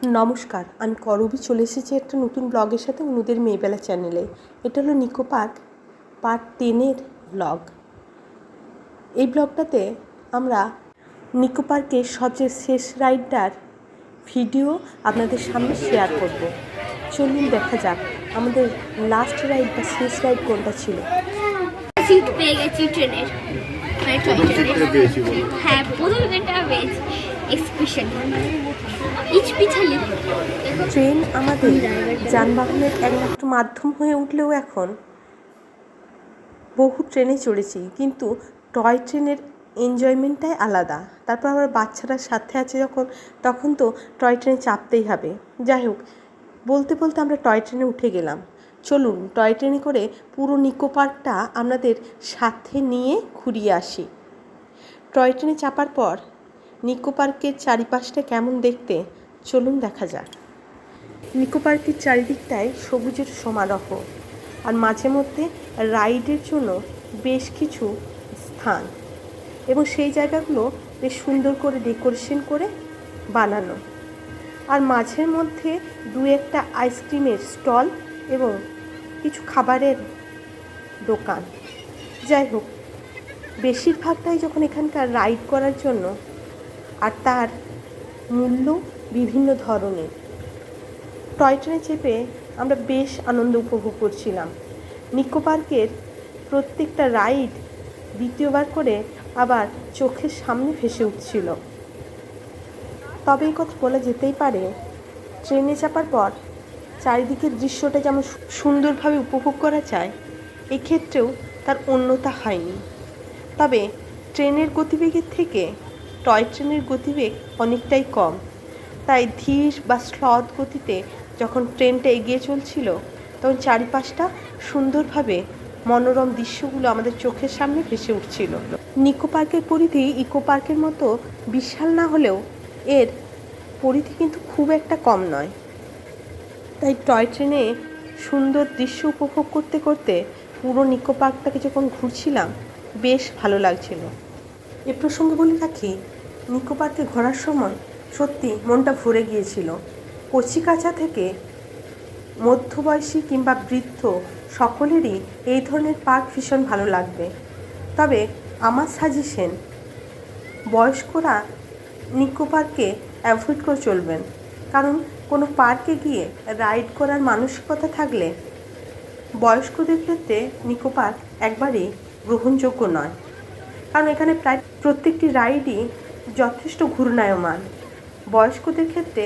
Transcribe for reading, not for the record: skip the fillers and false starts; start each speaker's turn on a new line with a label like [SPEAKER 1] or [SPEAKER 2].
[SPEAKER 1] নমস্কার, আমি করবী চলে এসেছি একটা নতুন ব্লগের সাথে অনুদের মেয়েবেলা চ্যানেলে। এটা হলো নিকো পার্ক পার্ট 10-এর ব্লগ। এই ব্লগটাতে আমরা নিকো পার্কের সবচেয়ে শেষ রাইডটার ভিডিও আপনাদের সামনে শেয়ার করব। চলুন দেখা যাক আমাদের লাস্ট রাইড বা শেষ রাইড কোনটা ছিল।
[SPEAKER 2] সিট পেয়ে গেছি ট্রেনের, হ্যাঁ প্রথম ট্রেনটা পেয়েছি এক্সপ্রেশন ইচ পিছালি।
[SPEAKER 1] ট্রেন আমাদের যানবাহনের একমাত্র মাধ্যম হয়ে উঠলেও এখন বহু ট্রেনে চড়েছি, কিন্তু টয় ট্রেনের এনজয়মেন্টটাই আলাদা। তারপর আমার বাচ্চারা সাথে আছে যখন, তখন তো টয় ট্রেনে চাপতেই হবে। যাই হোক, বলতে বলতে আমরা টয় ট্রেনে উঠে গেলাম। চলুন টয় ট্রেনে করে পুরো নিকো পার্কটা আপনাদের সাথে নিয়ে ঘুরিয়ে আসি। টয় ট্রেনে চাপার পর নিকো পার্কের চারিপাশটা কেমন দেখতে চলুন দেখা যাক। নিকো পার্কের চারিদিকটায় সবুজের সমারোহ, আর মাঝে মধ্যে রাইডের জন্য বেশ কিছু স্থান, এবং সেই জায়গাগুলো বেশ সুন্দর করে ডেকোরেশন করে বানানো, আর মাঝের মধ্যে দু একটা আইসক্রিমের স্টল এবং কিছু খাবারের দোকান। যাই হোক, বেশিরভাগটাই যখন এখানকার রাইড করার জন্য, আর তার মূল্য বিভিন্ন ধরনের। টয় ট্রেনে চেপে আমরা বেশ আনন্দ উপভোগ করছিলাম। নিকো পার্কের প্রত্যেকটা রাইড দ্বিতীয়বার করে আবার চোখের সামনে ভেসে উঠছিল। তবে এই কথা বলা যেতেই পারে, ট্রেনে চাপার পর চারিদিকের দৃশ্যটা যেমন সুন্দরভাবে উপভোগ করা যায়, এক্ষেত্রেও তার অন্যতা হয়নি। তবে ট্রেনের গতিবেগের থেকে টয় ট্রেনের গতিবেগ অনেকটাই কম, তাই ধীর বা স্লথ গতিতে যখন ট্রেনটা এগিয়ে চলছিল, তখন চারিপাশটা সুন্দরভাবে মনোরম দৃশ্যগুলো আমাদের চোখের সামনে ভেসে উঠছিল। নিকো পার্কের পরিধি ইকো পার্কের মতো বিশাল না হলেও এর পরিধি কিন্তু খুব একটা কম নয়, তাই টয় ট্রেনে সুন্দর দৃশ্য উপভোগ করতে করতে পুরো নিকো পার্কটাকে যখন ঘুরছিলাম বেশ ভালো লাগছিল। এ প্রসঙ্গে বলে রাখি, নিকো পার্কে ঘোরার সময় সত্যি মনটা ভরে গিয়েছিল। কচিকাঁচা থেকে মধ্যবয়সী কিংবা বৃদ্ধ সকলেরই এই ধরনের পার্ক ভীষণ ভালো লাগবে। তবে আমার সাজেশন, বয়স্করা নিকো পার্কে অ্যাভয়েড করে চলবেন, কারণ কোনো পার্কে গিয়ে রাইড করার মানসিকতা থাকলে বয়স্কদের ক্ষেত্রে নিকো পার্ক একবারেই গ্রহণযোগ্য নয়, কারণ এখানে প্রায় প্রত্যেকটি রাইডই যথেষ্ট ঘূর্ণায়মান। বয়স্কদের ক্ষেত্রে